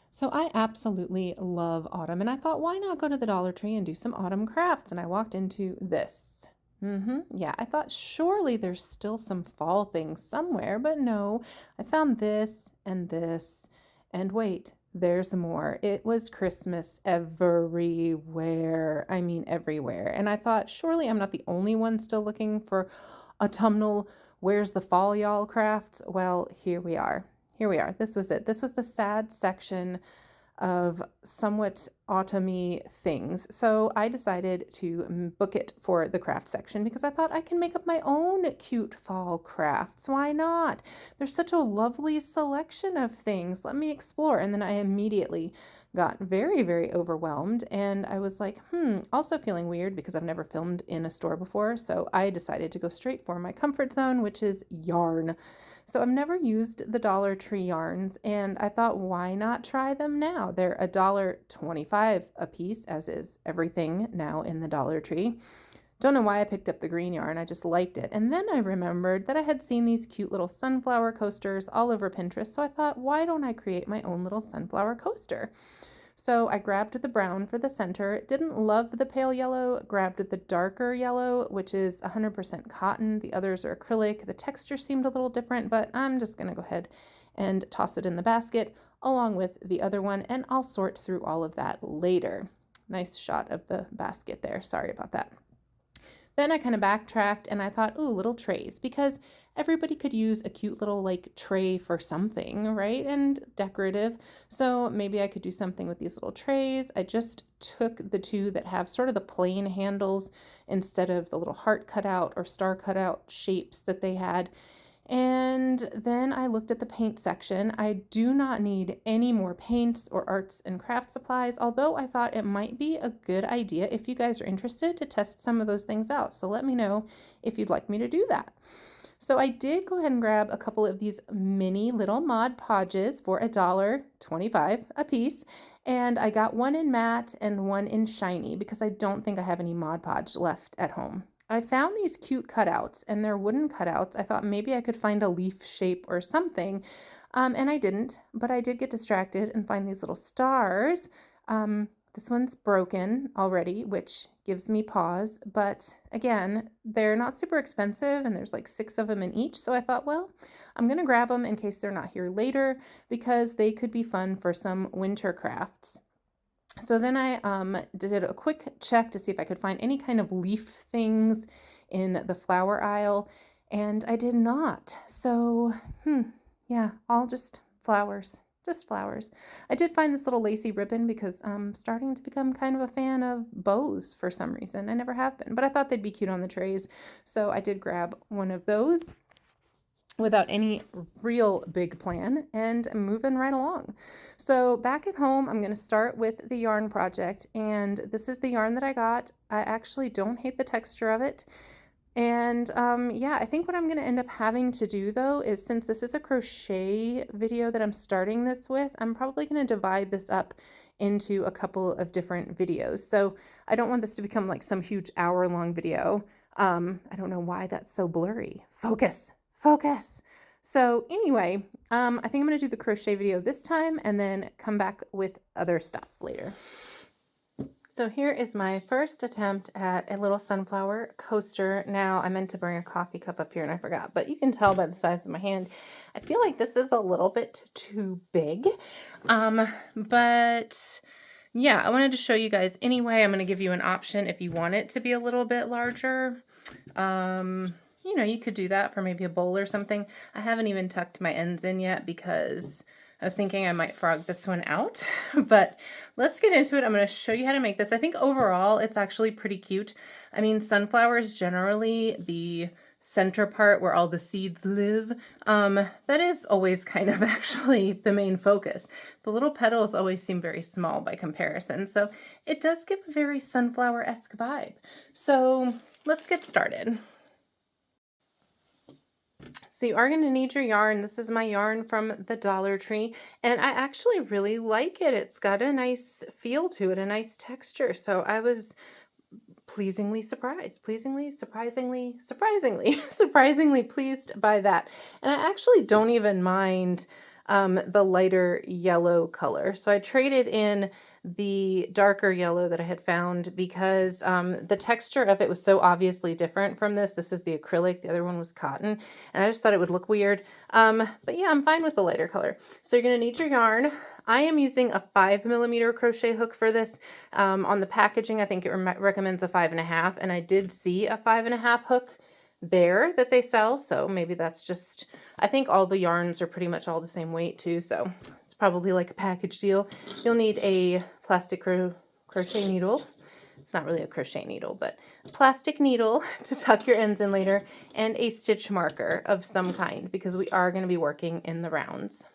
So I absolutely love autumn, and I thought, why not go to the Dollar Tree and do some autumn crafts? And I walked into this. Yeah, I thought surely there's still some fall things somewhere, but no, I found this, and wait, there's more. It was Christmas everywhere. I mean, everywhere. And I thought, surely I'm not the only one still looking for autumnal, where's the fall, y'all crafts? Well, here we are. Here we are. This was it. This was the sad section of somewhat autumny things. So I decided to book it for the craft section because I thought I can make up my own cute fall crafts. Why not? There's such a lovely selection of things. Let me explore. And then I immediately got very, very overwhelmed. And I was like, also feeling weird because I've never filmed in a store before. So I decided to go straight for my comfort zone, which is yarn. So I've never used the Dollar Tree yarns, and I thought, why not try them now? They're $1.25 a piece, as is everything now in the Dollar Tree. Don't know why I picked up the green yarn, I just liked it. And then I remembered that I had seen these cute little sunflower coasters all over Pinterest, so I thought, why don't I create my own little sunflower coaster? So I grabbed the brown for the center, didn't love the pale yellow, grabbed the darker yellow, which is 100% cotton. The others are acrylic. The texture seemed a little different, but I'm just going to go ahead and toss it in the basket along with the other one, and I'll sort through all of that later. Nice shot of the basket there. Sorry about that. Then I kind of backtracked and I thought, ooh, little trays, because everybody could use a cute little like tray for something, right? And decorative. So maybe I could do something with these little trays. I just took the two that have sort of the plain handles instead of the little heart cutout or star cutout shapes that they had. And then I looked at the paint section. I do not need any more paints or arts and craft supplies, although I thought it might be a good idea if you guys are interested to test some of those things out. So let me know if you'd like me to do that. So I did go ahead and grab a couple of these mini little Mod Podges for $1.25 a piece. And I got one in matte and one in shiny because I don't think I have any Mod Podge left at home. I found these cute cutouts, and they're wooden cutouts. I thought maybe I could find a leaf shape or something, and I didn't, but I did get distracted and find these little stars. This one's broken already, which gives me pause, but again, they're not super expensive, and there's like 6 of them in each, so I thought, well, I'm going to grab them in case they're not here later because they could be fun for some winter crafts. So then I did a quick check to see if I could find any kind of leaf things in the flower aisle, and I did not. So, yeah, all just flowers. Just flowers. I did find this little lacy ribbon because I'm starting to become kind of a fan of bows for some reason. I never have been, but I thought they'd be cute on the trays. So I did grab one of those without any real big plan and moving right along. So back at home, I'm going to start with the yarn project, and this is the yarn that I got. I actually don't hate the texture of it. And yeah, I think what I'm going to end up having to do though is, since this is a crochet video that I'm starting this with, I'm probably going to divide this up into a couple of different videos. So I don't want this to become like some huge hour-long video. I don't know why that's so blurry. Focus. So anyway, I think I'm going to do the crochet video this time and then come back with other stuff later. So here is my first attempt at a little sunflower coaster. Now, I meant to bring a coffee cup up here and I forgot, but you can tell by the size of my hand, I feel like this is a little bit too big. But yeah, I wanted to show you guys anyway. I'm going to give you an option if you want it to be a little bit larger. You know, you could do that for maybe a bowl or something. I haven't even tucked my ends in yet because I was thinking I might frog this one out, but let's get into it. I'm going to show you how to make this. I think overall it's actually pretty cute. I mean, sunflowers generally, the center part where all the seeds live, that is always kind of actually the main focus. The little petals always seem very small by comparison, so it does give a very sunflower-esque vibe. So let's get started. So you are going to need your yarn. This is my yarn from the Dollar Tree, and I actually really like it. It's got a nice feel to it, a nice texture. So I was pleasingly surprised, surprisingly pleased by that. And I actually don't even mind the lighter yellow color. So I traded in the darker yellow that I had found because the texture of it was so obviously different from this. This is the acrylic, the other one was cotton, and I just thought it would look weird. But yeah, I'm fine with the lighter color. So you're gonna need your yarn. I am using a 5mm crochet hook for this. On the packaging, I think it recommends a 5.5, and I did see a 5.5 hook there that they sell, so maybe that's just, I think all the yarns are pretty much all the same weight too, so it's probably like a package deal. You'll need a plastic crochet needle. It's not really a crochet needle, but a plastic needle to tuck your ends in later, and a stitch marker of some kind because we are going to be working in the rounds.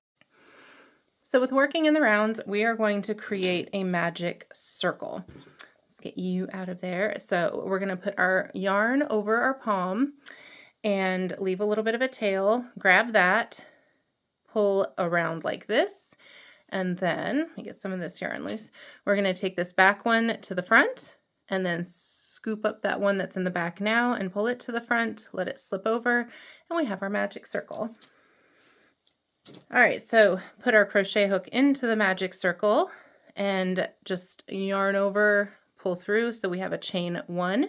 So with working in the rounds, we are going to create a magic circle. Let's get you out of there. So we're going to put our yarn over our palm and leave a little bit of a tail. Grab that, pull around like this, and then, let me get some of this yarn loose. We're going to take this back one to the front and then scoop up that one that's in the back now and pull it to the front, let it slip over, and we have our magic circle. All right, so put our crochet hook into the magic circle and just yarn over, pull through, so we have a chain 1.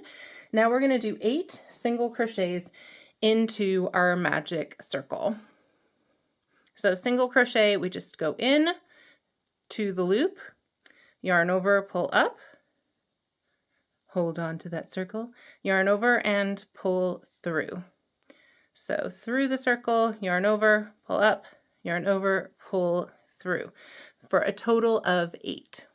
Now we're going to do 8 single crochets into our magic circle. So single crochet, we just go in to the loop, yarn over, pull up, hold on to that circle, yarn over and pull through. So through the circle, yarn over, pull up, yarn over, pull through for a total of 8.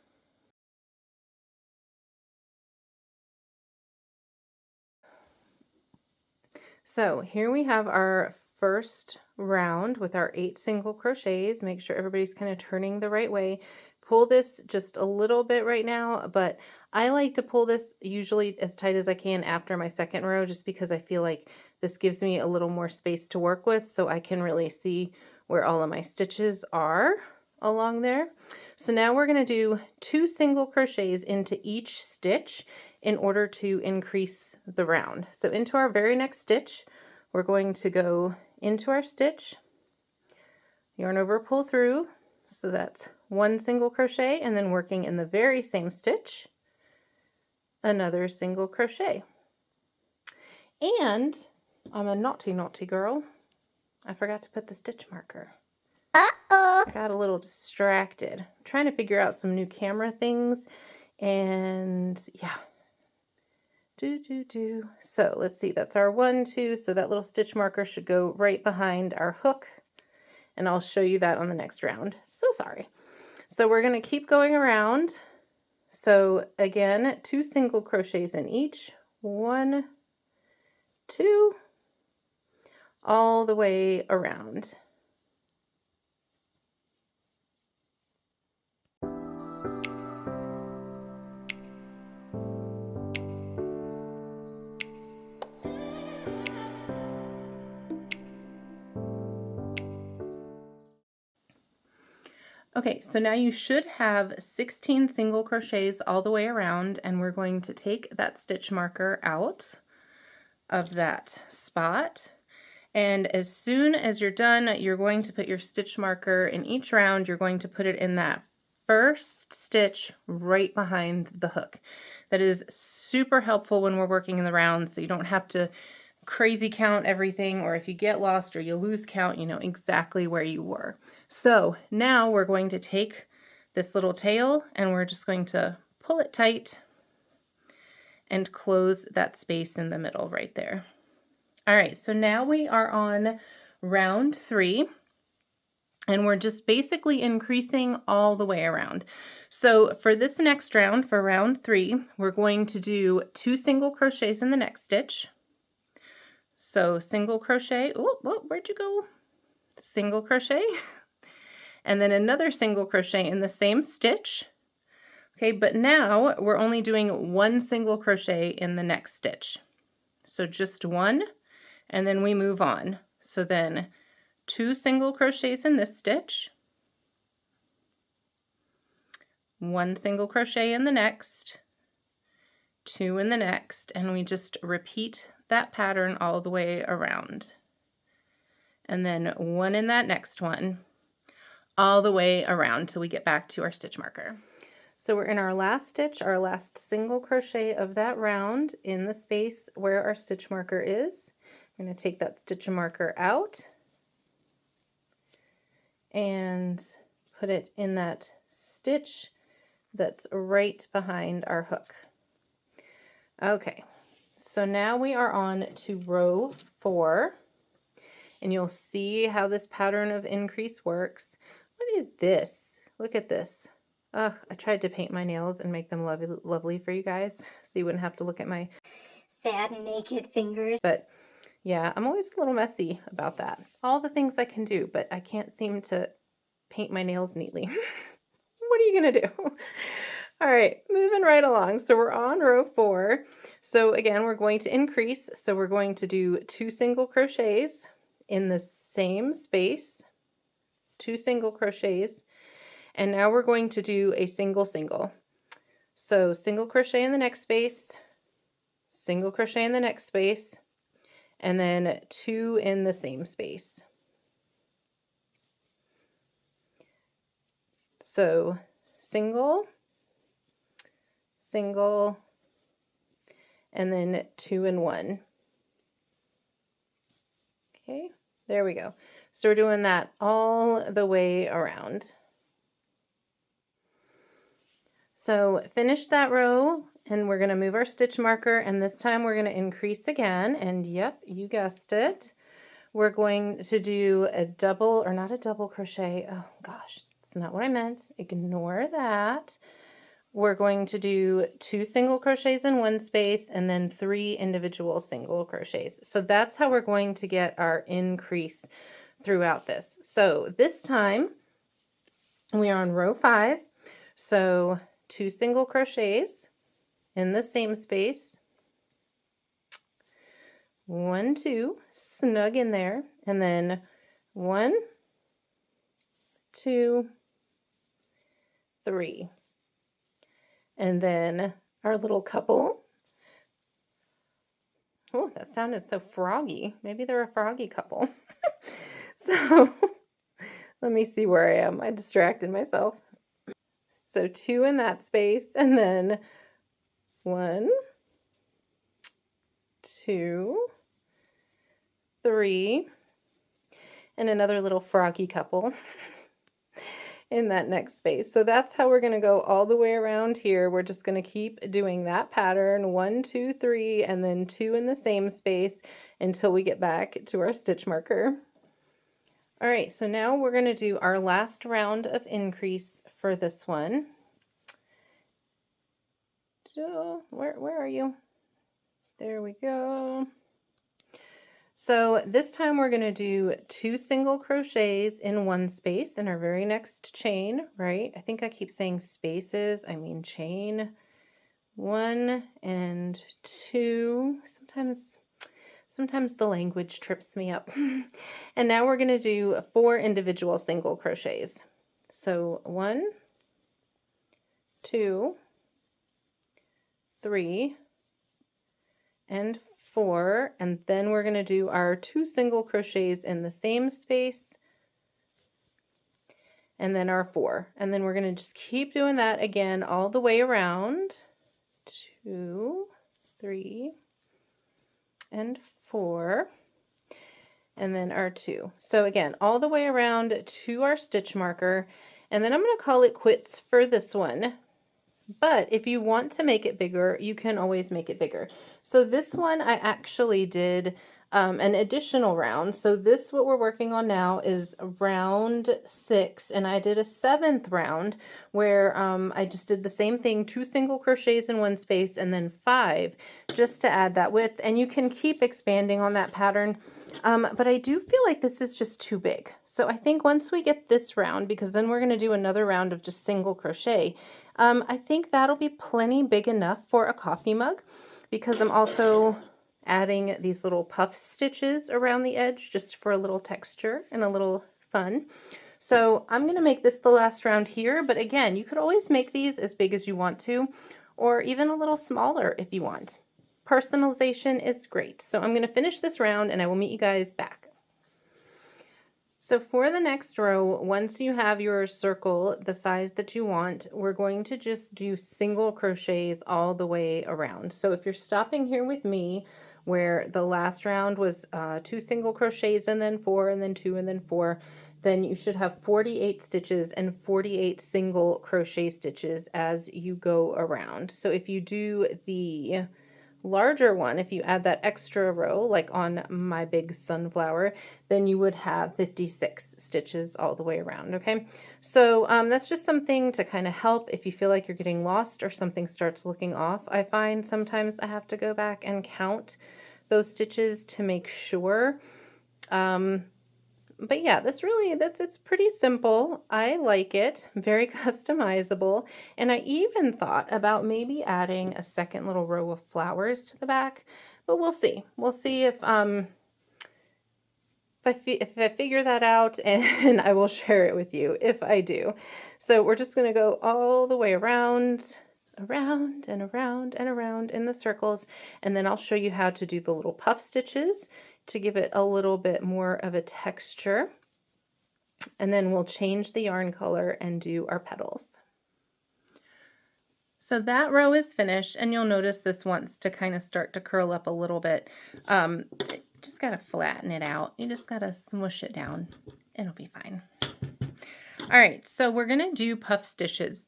So here we have our first round with our 8 single crochets. Make sure everybody's kind of turning the right way. Pull this just a little bit right now, but I like to pull this usually as tight as I can after my second row, just because I feel like this gives me a little more space to work with so I can really see where all of my stitches are along there. So now we're going to do 2 single crochets into each stitch in order to increase the round. So into our very next stitch, we're going to go into our stitch, yarn over, pull through. So that's 1 single crochet, and then working in the very same stitch, another single crochet. And I'm a naughty girl. I forgot to put the stitch marker. Uh-oh. I got a little distracted. I'm trying to figure out some new camera things, and yeah. So let's see, that's our 1, 2, so that little stitch marker should go right behind our hook, and I'll show you that on the next round. So sorry. So we're going to keep going around. So again, 2 single crochets in each, 1, 2, all the way around. Okay, so now you should have 16 single crochets all the way around, and we're going to take that stitch marker out of that spot. And as soon as you're done, you're going to put your stitch marker in each round. You're going to put it in that first stitch right behind the hook. That is super helpful when we're working in the round, so you don't have to crazy count everything, or if you get lost or you lose count, you know exactly where you were. So now we're going to take this little tail and we're just going to pull it tight and close that space in the middle right there. All right, so now we are on round 3, and we're just basically increasing all the way around. So for this next round, for round 3, we're going to do 2 single crochets in the next stitch. So single crochet, where'd you go? Single crochet, and then another single crochet in the same stitch. Okay, but now we're only doing 1 single crochet in the next stitch. So just 1, and then we move on. So then 2 single crochets in this stitch, 1 single crochet in the next, 2 in the next, and we just repeat that pattern all the way around. And then 1 in that next one, all the way around till we get back to our stitch marker. So we're in our last stitch, our last single crochet of that round in the space where our stitch marker is. I'm going to take that stitch marker out and put it in that stitch that's right behind our hook. Okay, so now we are on to row 4, and you'll see how this pattern of increase works. What is this? Look at this. I tried to paint my nails and make them lovely for you guys so you wouldn't have to look at my sad naked fingers. But yeah, I'm always a little messy about that. All the things I can do, but I can't seem to paint my nails neatly. What are you gonna do? All right, moving right along. So we're on row 4. So again, we're going to increase. So we're going to do 2 single crochets in the same space, 2 single crochets, and now we're going to do a single. So single crochet in the next space, single crochet in the next space, and then 2 in the same space. So single, single, and then 2 and 1. Okay, there we go. So we're doing that all the way around. So finish that row, and we're going to move our stitch marker, and this time we're going to increase again, and yep, you guessed it. We're going to do a double, or not a double crochet. Oh gosh, that's not what I meant. Ignore that. We're going to do 2 single crochets in one space and then 3 individual single crochets. So that's how we're going to get our increase throughout this. So this time we are on row 5. So 2 single crochets in the same space. 1, 2, snug in there, and then 1, 2, 3. And then our little couple. Oh, that sounded so froggy. Maybe they're a froggy couple. So let me see where I am. I distracted myself. So 2 in that space, and then 1, 2, 3, and another little froggy couple in that next space. So that's how we're going to go all the way around here. We're just going to keep doing that pattern, 1, 2, 3, and then 2 in the same space until we get back to our stitch marker. All right, so now we're going to do our last round of increase for this one. So where are you? There we go. So this time we're going to do 2 single crochets in one space in our very next chain, right? I think I keep saying spaces, I mean chain. 1 and 2. Sometimes the language trips me up. And now we're going to do 4 individual single crochets. So 1, 2, 3, and 4, and then we're going to do our 2 single crochets in the same space, and then our 4, and then we're going to just keep doing that again all the way around. 2, 3, and 4, and then our 2. So again, all the way around to our stitch marker, and then I'm going to call it quits for this one. But if you want to make it bigger, you can always make it bigger. So this one I actually did an additional round. So this, what we're working on now, is round 6, and I did a 7th round where I just did the same thing, 2 single crochets in one space and then 5 just to add that width. And you can keep expanding on that pattern. But I do feel like this is just too big. So I think once we get this round, because then we're going to do another round of just single crochet, I think that'll be plenty big enough for a coffee mug, because I'm also adding these little puff stitches around the edge just for a little texture and a little fun. So I'm going to make this the last round here, but again, you could always make these as big as you want to, or even a little smaller if you want. Personalization is great. So I'm going to finish this round and I will meet you guys back. So for the next row, once you have your circle the size that you want, we're going to just do single crochets all the way around. So if you're stopping here with me, where the last round was 2 single crochets and then 4 and then 2 and then 4, then you should have 48 stitches and 48 single crochet stitches as you go around. So if you do the larger one, if you add that extra row, like on my big sunflower, then you would have 56 stitches all the way around, okay? So that's just something to kind of help if you feel like you're getting lost or something starts looking off. I find sometimes I have to go back and count those stitches to make sure. But yeah, it's pretty simple. I like it, very customizable. And I even thought about maybe adding a second little row of flowers to the back, but we'll see. We'll see if I figure that out, and I will share it with you if I do. So we're just gonna go all the way around, around and around and around in the circles, and then I'll show you how to do the little puff stitches to give it a little bit more of a texture. And then we'll change the yarn color and do our petals. So that row is finished, and you'll notice this wants to kind of start to curl up a little bit. Just got to flatten it out. You just got to smush it down. It'll be fine. All right, so we're going to do puff stitches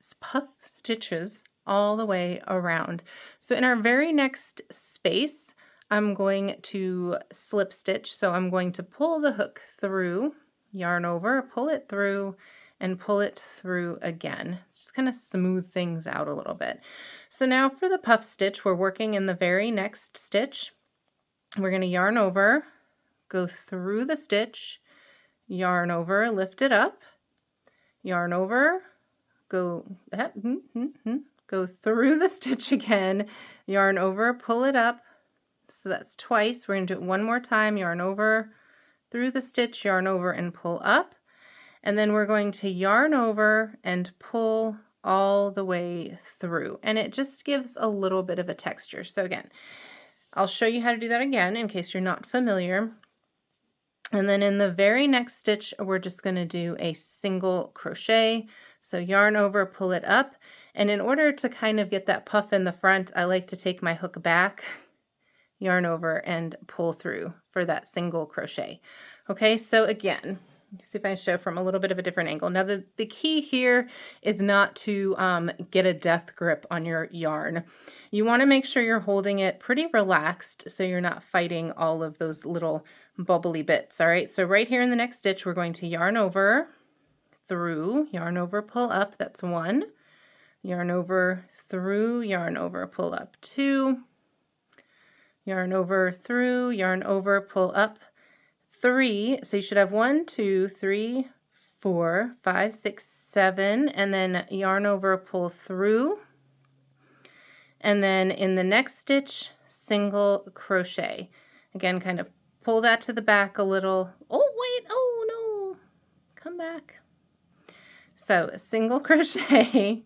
all the way around. So in our very next space, I'm going to slip stitch. So I'm going to pull the hook through, yarn over, pull it through, and pull it through again. Just kind of smooth things out a little bit. So now for the puff stitch, we're working in the very next stitch. We're going to yarn over, go through the stitch, yarn over, lift it up, yarn over, go through the stitch again, yarn over, pull it up. So that's twice. We're going to do it one more time, yarn over, through the stitch, yarn over and pull up. And then we're going to yarn over and pull all the way through. And it just gives a little bit of a texture. So again, I'll show you how to do that again in case you're not familiar. And then in the very next stitch, we're just going to do a single crochet. So yarn over, pull it up. And in order to kind of get that puff in the front, I like to take my hook back, yarn over, and pull through for that single crochet. Okay, so again, see if I show from a little bit of a different angle. Now the key here is not to get a death grip on your yarn. You want to make sure you're holding it pretty relaxed so you're not fighting all of those little bubbly bits. All right, so right here in the next stitch, we're going to yarn over, through, yarn over, pull up, that's 1. Yarn over, through, yarn over, pull up, 2. Yarn over, through, yarn over, pull up, 3. So you should have 1, 2, 3, 4, 5, 6, 7, and then yarn over, pull through. And then in the next stitch, single crochet. Again, kind of pull that to the back a little. Oh, wait, oh no, come back. So a single crochet,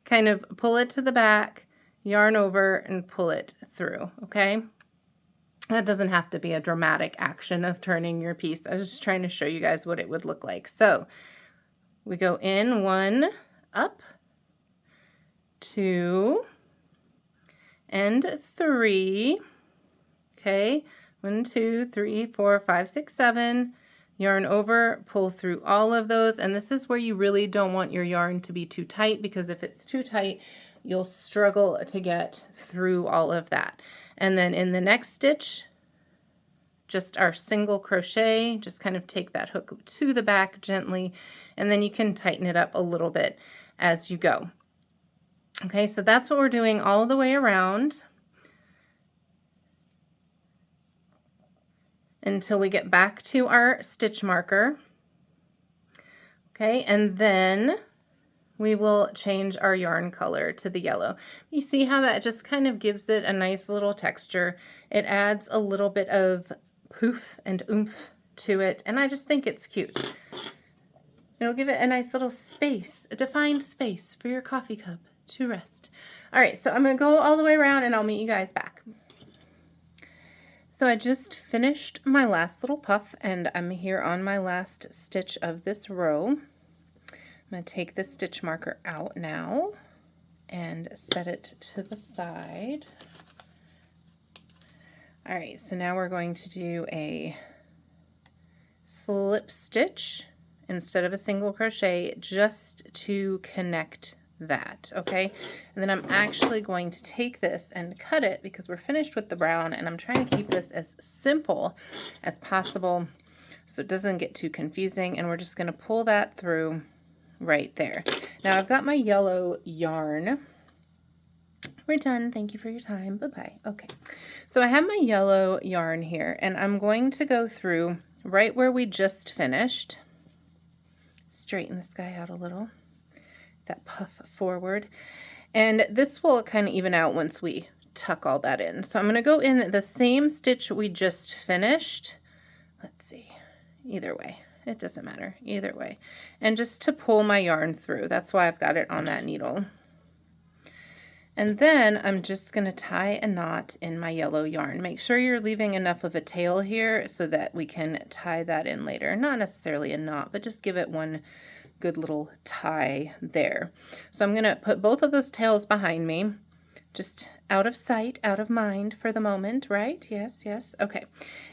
kind of pull it to the back, yarn over and pull it through, okay? That doesn't have to be a dramatic action of turning your piece. I was just trying to show you guys what it would look like. So we go in 1, up, 2, and 3. Okay, 1, 2, 3, 4, 5, 6, 7. Yarn over, pull through all of those. And this is where you really don't want your yarn to be too tight, because if it's too tight, you'll struggle to get through all of that. And then in the next stitch, just our single crochet, just kind of take that hook to the back gently, and then you can tighten it up a little bit as you go. Okay, so that's what we're doing all the way around until we get back to our stitch marker. Okay, and then we will change our yarn color to the yellow. You see how that just kind of gives it a nice little texture. It adds a little bit of poof and oomph to it, and I just think it's cute. It'll give it a nice little space, a defined space for your coffee cup to rest. All right, so I'm gonna go all the way around and I'll meet you guys back. So I just finished my last little puff and I'm here on my last stitch of this row. I'm going to take this stitch marker out now and set it to the side. All right, so now we're going to do a slip stitch instead of a single crochet just to connect that, okay? And then I'm actually going to take this and cut it because we're finished with the brown and I'm trying to keep this as simple as possible so it doesn't get too confusing, and we're just going to pull that through right there. Now I've got my yellow yarn. We're done. Thank you for your time. Bye-bye. Okay. So I have my yellow yarn here and I'm going to go through right where we just finished. Straighten this guy out a little. That puff forward. And this will kind of even out once we tuck all that in. So I'm going to go in the same stitch we just finished. Let's see. Either way. It doesn't matter. Either way. And just to pull my yarn through. That's why I've got it on that needle. And then I'm just going to tie a knot in my yellow yarn. Make sure you're leaving enough of a tail here so that we can tie that in later. Not necessarily a knot, but just give it one good little tie there. So I'm going to put both of those tails behind me, just out of sight, out of mind for the moment, right? Yes, yes. Okay.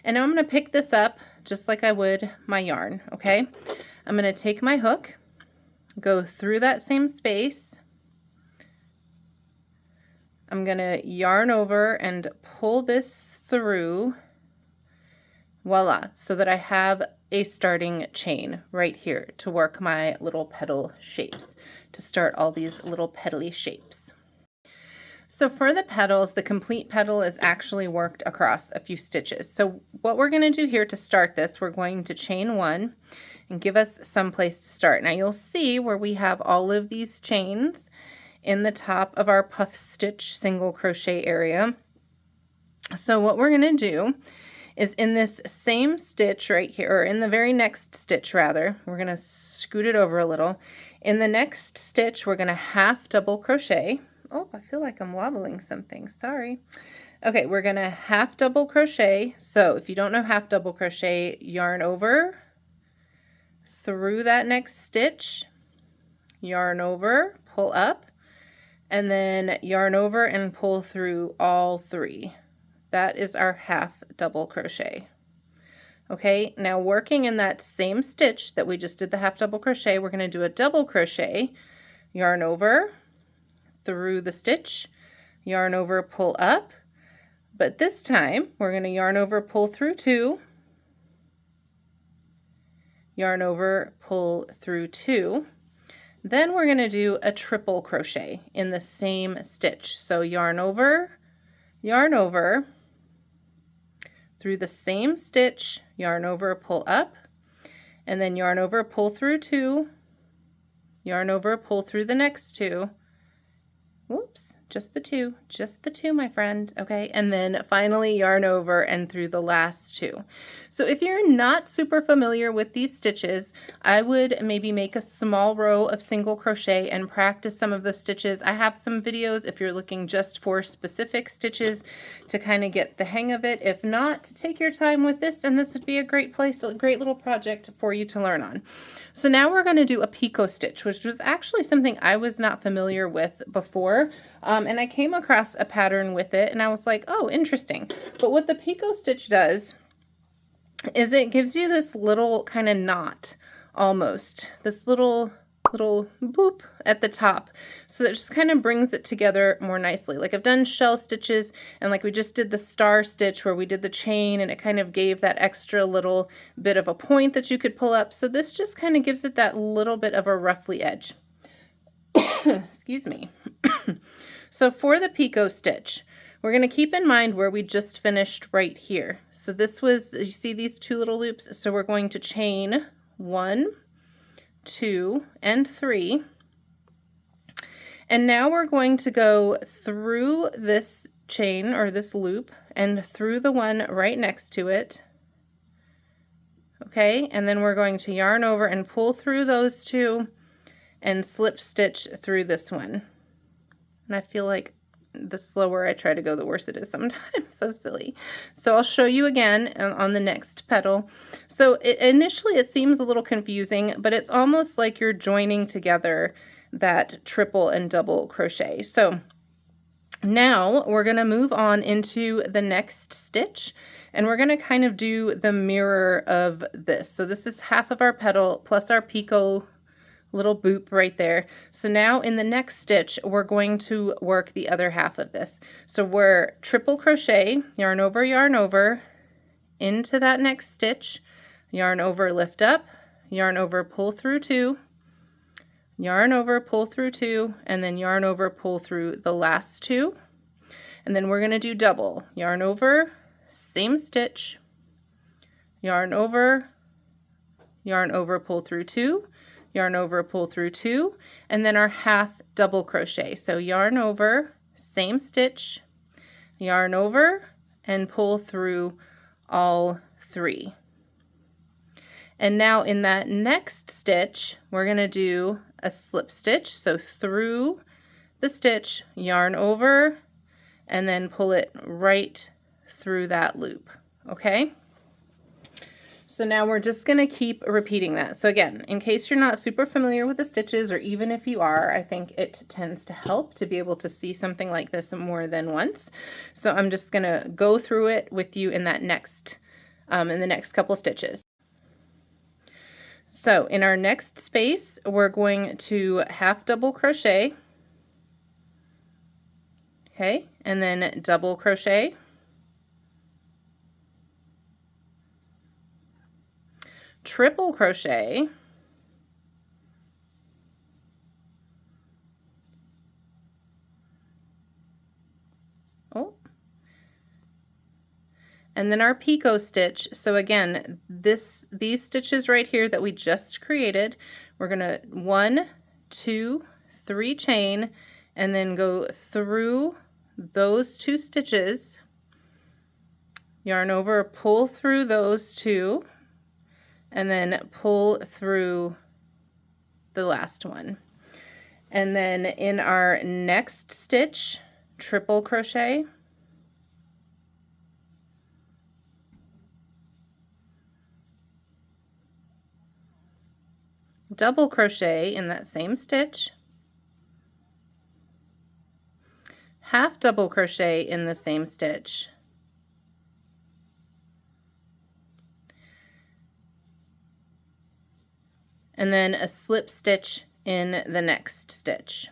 And now I'm going to pick this up just like I would my yarn, okay? I'm going to take my hook, go through that same space. I'm going to yarn over and pull this through, voila, so that I have a starting chain right here to work my little petal shapes, to start all these little petally shapes. So for the petals, the complete petal is actually worked across a few stitches. So what we're going to do here to start this, we're going to chain one and give us some place to start. Now you'll see where we have all of these chains in the top of our puff stitch single crochet area. So what we're going to do is in this same stitch right here, or in the very next stitch rather, we're going to scoot it over a little. In the next stitch, we're going to half double crochet. Oh, I feel like I'm wobbling something. Sorry. Okay, we're going to half double crochet. So if you don't know half double crochet, yarn over through that next stitch, yarn over, pull up, and then yarn over and pull through all three. That is our half double crochet. Okay, now working in that same stitch that we just did the half double crochet, we're going to do a double crochet, yarn over through the stitch, yarn over, pull up, but this time we're going to yarn over, pull through two, yarn over, pull through two. Then we're going to do a triple crochet in the same stitch. So yarn over through the same stitch, yarn over, pull up, and then yarn over, pull through two, yarn over, pull through the next two. Whoops, just the two, my friend, okay? And then finally yarn over and through the last two. So if you're not super familiar with these stitches, I would maybe make a small row of single crochet and practice some of the stitches. I have some videos if you're looking just for specific stitches to kind of get the hang of it. If not, take your time with this, and this would be a great place, a great little project for you to learn on. So now we're going to do a picot stitch, which was actually something I was not familiar with before. And I came across a pattern with it and I was like, oh, interesting. But what the picot stitch does is it gives you this little kind of knot almost, this little boop at the top. So it just kind of brings it together more nicely. Like I've done shell stitches and like we just did the star stitch where we did the chain and it kind of gave that extra little bit of a point that you could pull up. So this just kind of gives it that little bit of a ruffly edge. Excuse me. So for the picot stitch, we're going to keep in mind where we just finished right here. So this was, you see these two little loops? So we're going to chain 1, 2, and 3. And now we're going to go through this chain or this loop and through the one right next to it. Okay, and then we're going to yarn over and pull through those two and slip stitch through this one. And I feel like the slower I try to go, the worse it is sometimes. So silly. So I'll show you again on the next petal. So initially it seems a little confusing, but it's almost like you're joining together that triple and double crochet. So now we're going to move on into the next stitch, and we're going to kind of do the mirror of this. So this is half of our petal plus our picot little boop right there. So now in the next stitch, we're going to work the other half of this. So we're triple crochet, yarn over, into that next stitch, yarn over, lift up, yarn over, pull through two, yarn over, pull through two, and then yarn over, pull through the last two. And then we're going to do double, yarn over, same stitch, yarn over, pull through two, yarn over, pull through two, and then our half double crochet. So yarn over, same stitch, yarn over, and pull through all three. And now in that next stitch, we're going to do a slip stitch. So through the stitch, yarn over, and then pull it right through that loop. Okay? So now we're just going to keep repeating that. So again, in case you're not super familiar with the stitches, or even if you are, I think it tends to help to be able to see something like this more than once. So I'm just going to go through it with you in that next, in the next couple stitches. So in our next space, we're going to half double crochet, okay, and then double crochet, triple crochet, oh, and then our picot stitch. So again, these stitches right here that we just created, we're gonna 1, 2, 3 chain, and then go through those 2 stitches, yarn over, pull through those 2, and then pull through the last one. And then in our next stitch, triple crochet, double crochet in that same stitch, half double crochet in the same stitch, and then a slip stitch in the next stitch.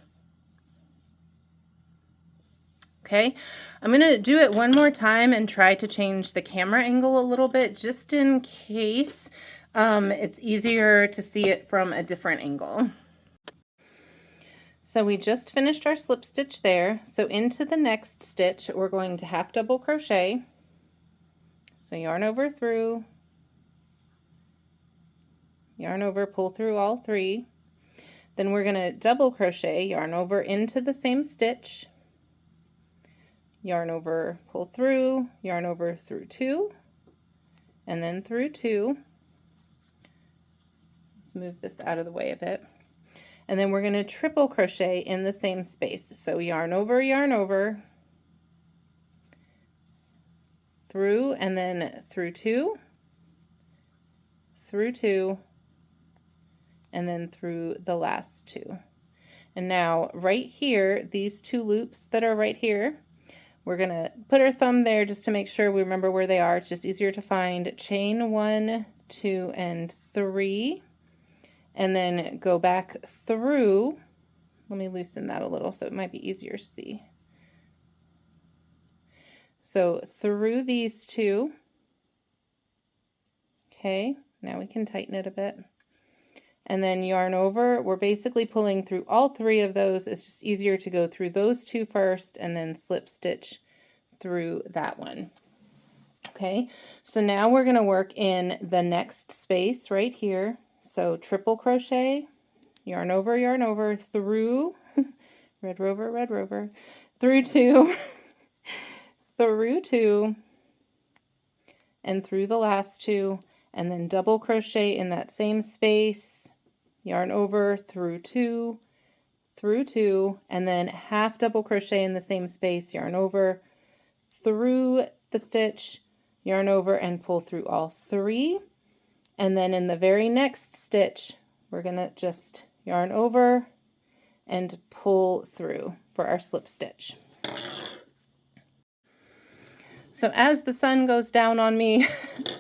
Okay, I'm going to do it one more time and try to change the camera angle a little bit just in case it's easier to see it from a different angle. So we just finished our slip stitch there. So into the next stitch, we're going to half double crochet. So yarn over through, yarn over, pull through all 3. Then we're going to double crochet, yarn over into the same stitch, yarn over, pull through, yarn over through 2, and then through 2. Let's move this out of the way a bit. And then we're going to triple crochet in the same space. So yarn over, through, and then through 2, through 2, and then through the last 2. And now right here, these 2 loops that are right here, we're going to put our thumb there just to make sure we remember where they are. It's just easier to find. Chain 1, 2, and 3. And then go back through. Let me loosen that a little so it might be easier to see. So through these 2. Okay, now we can tighten it a bit. And then yarn over. We're basically pulling through all 3 of those. It's just easier to go through those 2 first and then slip stitch through that one. Okay, so now we're going to work in the next space right here. So triple crochet, yarn over through, red rover, through 2, through 2, and through the last 2, and then double crochet in that same space, yarn over through 2, through 2, and then half double crochet in the same space, yarn over, through the stitch, yarn over, and pull through all 3. And then in the very next stitch, we're going to just yarn over and pull through for our slip stitch. So as the sun goes down on me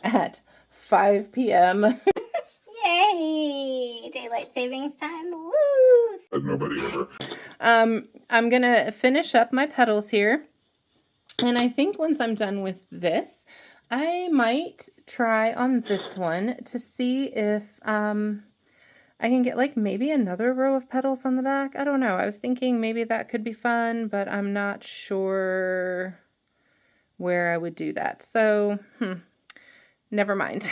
at 5 p.m. Yay! Daylight savings time. Woo! Nobody ever. I'm going to finish up my petals here. And I think once I'm done with this, I might try on this one to see if I can get like maybe another row of petals on the back. I don't know. I was thinking maybe that could be fun, but I'm not sure where I would do that. So, never mind.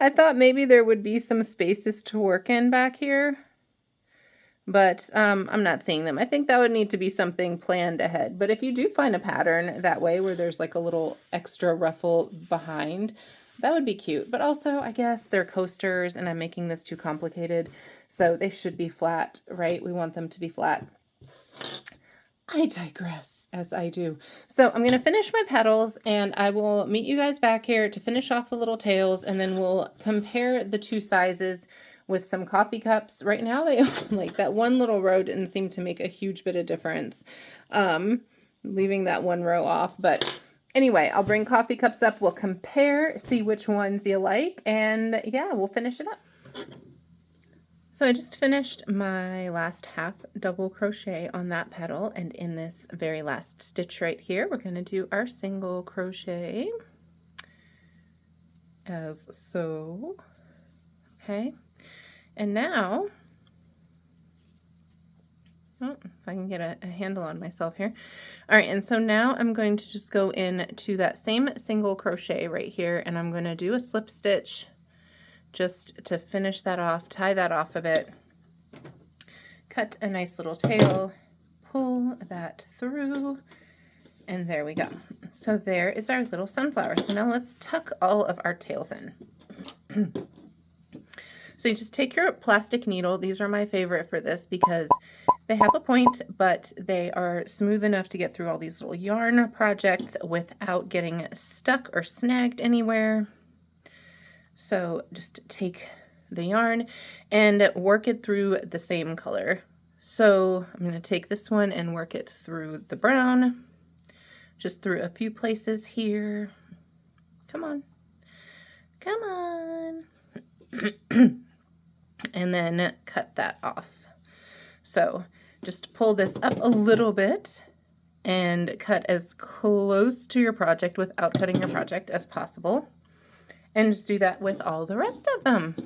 I thought maybe there would be some spaces to work in back here, but I'm not seeing them. I think that would need to be something planned ahead. But if you do find a pattern that way where there's like a little extra ruffle behind, that would be cute. But also, I guess they're coasters and I'm making this too complicated, so they should be flat, right? We want them to be flat. I digress, as I do. So I'm going to finish my petals, and I will meet you guys back here to finish off the little tails, and then we'll compare the 2 sizes with some coffee cups. Right now, they like that one little row didn't seem to make a huge bit of difference, leaving that one row off. But anyway, I'll bring coffee cups up. We'll compare, see which ones you like, and yeah, we'll finish it up. So I just finished my last half double crochet on that petal, and in this very last stitch right here, we're going to do our single crochet as so. Okay, and now, oh, if I can get a handle on myself here. All right, and so now I'm going to just go into that same single crochet right here, and I'm going to do a slip stitch just to finish that off, tie that off a bit, cut a nice little tail, pull that through, and there we go. So there is our little sunflower. So now let's tuck all of our tails in. So you just take your plastic needle. These are my favorite for this because they have a point, but they are smooth enough to get through all these little yarn projects without getting stuck or snagged anywhere. So just take the yarn and work it through the same color. So I'm going to take this one and work it through the brown, just through a few places here. Come on. Come on. And then cut that off. So just pull this up a little bit and cut as close to your project without cutting your project as possible. And just do that with all the rest of them.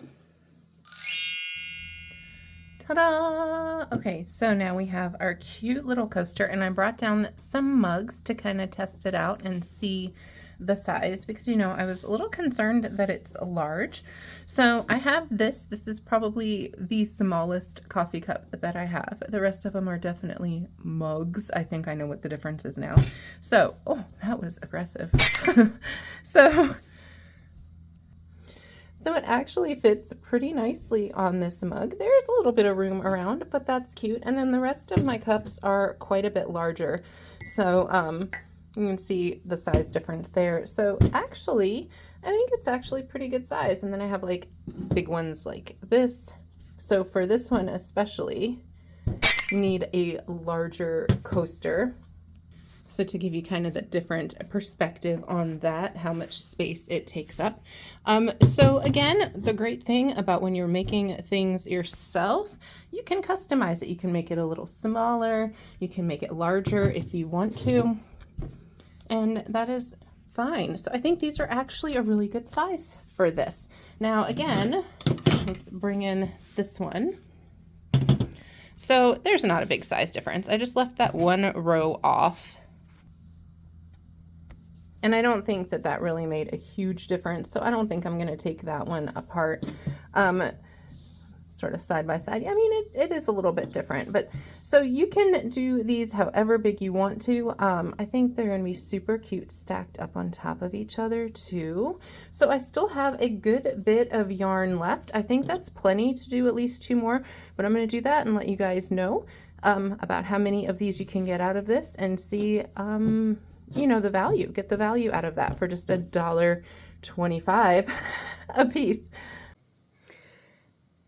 Ta-da! Okay, so now we have our cute little coaster, and I brought down some mugs to kind of test it out and see the size, because you know I was a little concerned that it's large. So I have this. This is probably the smallest coffee cup that I have. The rest of them are definitely mugs. I think I know what the difference is now. So, oh, that was aggressive. So it actually fits pretty nicely on this mug. There's a little bit of room around, but that's cute. And then the rest of my cups are quite a bit larger. So you can see the size difference there. So actually, I think it's actually pretty good size. And then I have like big ones like this. So for this one especially, you need a larger coaster. So to give you kind of the different perspective on that, how much space it takes up. So again, the great thing about when you're making things yourself, you can customize it. You can make it a little smaller. You can make it larger if you want to. And that is fine. So I think these are actually a really good size for this. Now again, let's bring in this one. So there's not a big size difference. I just left that one row off. And I don't think that that really made a huge difference. So I don't think I'm going to take that one apart. Sort of side by side. I mean, it is a little bit different, but so you can do these however big you want to. I think they're going to be super cute stacked up on top of each other too. So I still have a good bit of yarn left. I think that's plenty to do at least 2 more, but I'm going to do that and let you guys know. about how many of these you can get out of this and see, you know, the value. Get the value out of that for just $1.25 a piece.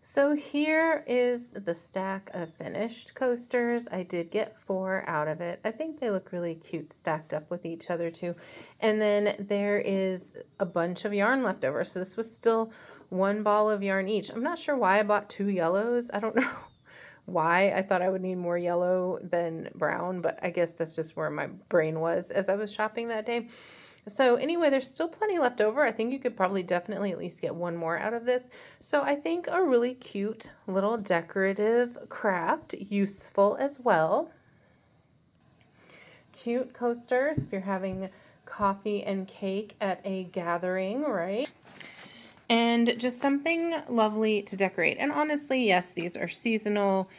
So here is the stack of finished coasters. I did get 4 out of it. I think they look really cute stacked up with each other too. And then there is a bunch of yarn left over. So this was still 1 ball of yarn each. I'm not sure why I bought 2 yellows. I don't know why I thought I would need more yellow than brown, but I guess that's just where my brain was as I was shopping that day. So anyway, there's still plenty left over. I think you could probably definitely at least get 1 more out of this. So I think a really cute little decorative craft, useful as well. Cute coasters if you're having coffee and cake at a gathering, right? And just something lovely to decorate. And honestly, yes, these are seasonal,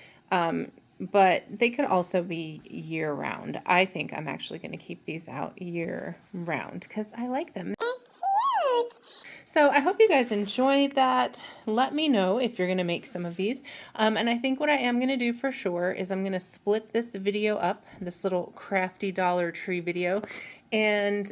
but they could also be year round. I think I'm actually going to keep these out year round because I like them. So I hope you guys enjoyed that. Let me know if you're going to make some of these. And I think what I am going to do for sure is I'm going to split this video up, this little crafty Dollar Tree video, and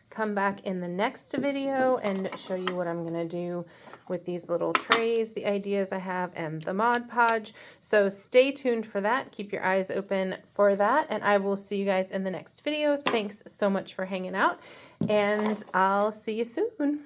come back in the next video and show you what I'm going to do with these little trays, the ideas I have, and the Mod Podge. So stay tuned for that. Keep your eyes open for that, and I will see you guys in the next video. Thanks so much for hanging out, and I'll see you soon.